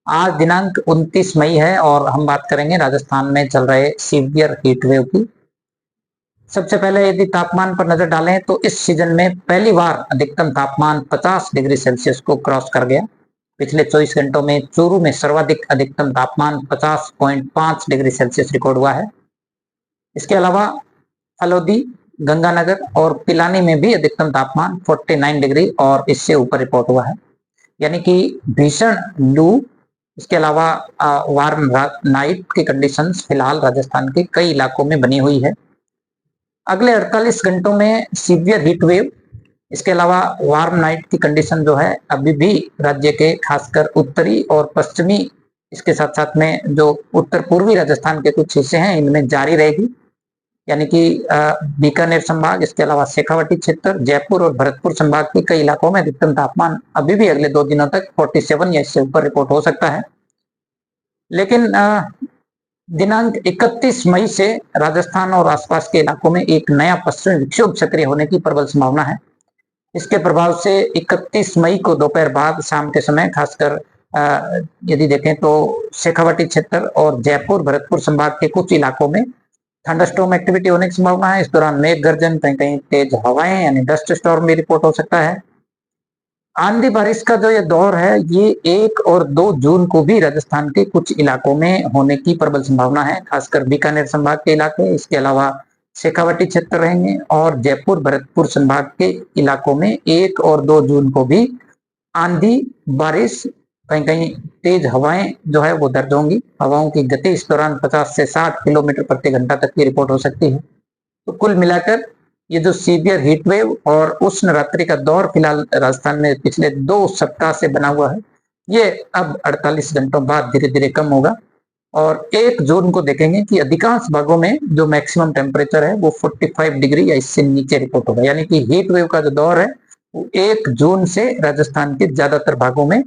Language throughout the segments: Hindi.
आज दिनांक 29 मई है और हम बात करेंगे राजस्थान में चल रहे सीवियर हीट वेव की। सबसे पहले यदि तापमान पर नजर डालें तो इस सीजन में पहली बार अधिकतम तापमान 50 डिग्री सेल्सियस को क्रॉस कर गया। पिछले 24 घंटों में चूरू में सर्वाधिक अधिकतम तापमान 50.5 डिग्री सेल्सियस रिकॉर्ड हुआ है। इसके अलावा फलोदी, गंगानगर और पिलानी में भी अधिकतम तापमान 49 डिग्री और इससे ऊपर रिपोर्ट हुआ है। यानी कि भीषण लू, इसके अलावा वार्म नाइट की कंडीशंस फिलहाल राजस्थान के कई इलाकों में बनी हुई है। अगले 48 घंटों में सीवियर हीट वेव, इसके अलावा वार्म नाइट की कंडीशन जो है अभी भी राज्य के खासकर उत्तरी और पश्चिमी, इसके साथ साथ में जो उत्तर पूर्वी राजस्थान के कुछ हिस्से हैं इनमें जारी रहेगी। यानी कि बीकानेर संभाग, इसके अलावा शेखावाटी क्षेत्र, जयपुर और भरतपुर संभाग के कई इलाकों में अधिकतम तापमान अभी भी अगले 2 दिनों तक 47 या इससे ऊपर रिपोर्ट हो सकता है। लेकिन दिनांक 31 मई से राजस्थान और आसपास के इलाकों में एक नया पश्चिमी विक्षोभ सक्रिय होने की प्रबल संभावना है। इसके प्रभाव से 31 मई को दोपहर बाद शाम के समय खासकर यदि देखें तो शेखावाटी क्षेत्र और जयपुर भरतपुर संभाग के कुछ इलाकों में थंडरस्टॉर्म एक्टिविटी होने की संभावना है। इस दौरान मेघ गर्जन, कहीं कहीं तेज हवाएं यानी डस्ट स्टॉर्म भी रिपोर्ट हो सकता है। आंधी बारिश का जो ये दौर है ये 1 और 2 जून को भी राजस्थान के कुछ इलाकों में होने की प्रबल संभावना है, खासकर बीकानेर संभाग के इलाके, इसके अलावा शेखावाटी क्षेत्र रहेंगे और जयपुर भरतपुर संभाग के इलाकों में 1 और 2 जून को भी आंधी बारिश, कहीं कहीं तेज हवाएं जो है वो दर्ज होंगी। हवाओं की गति इस दौरान 50 से 60 किलोमीटर प्रति घंटा तक की रिपोर्ट हो सकती है। तो कुल मिलाकर ये जो सीवियर हीट वेव और उष्ण रात्रि का दौर फिलहाल राजस्थान में पिछले 2 सप्ताह से बना हुआ है, ये अब 48 घंटों बाद धीरे धीरे कम होगा और 1 जून को देखेंगे कि अधिकांश भागों में जो मैक्सिमम टेम्परेचर है वो 45 डिग्री या इससे नीचे रिपोर्ट होगा। यानी कि हीट वेव का जो दौर है वो 1 जून से राजस्थान के ज्यादातर भागों में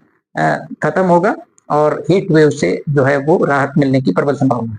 खत्म होगा और हीट वेव से जो है वो राहत मिलने की प्रबल संभावना है।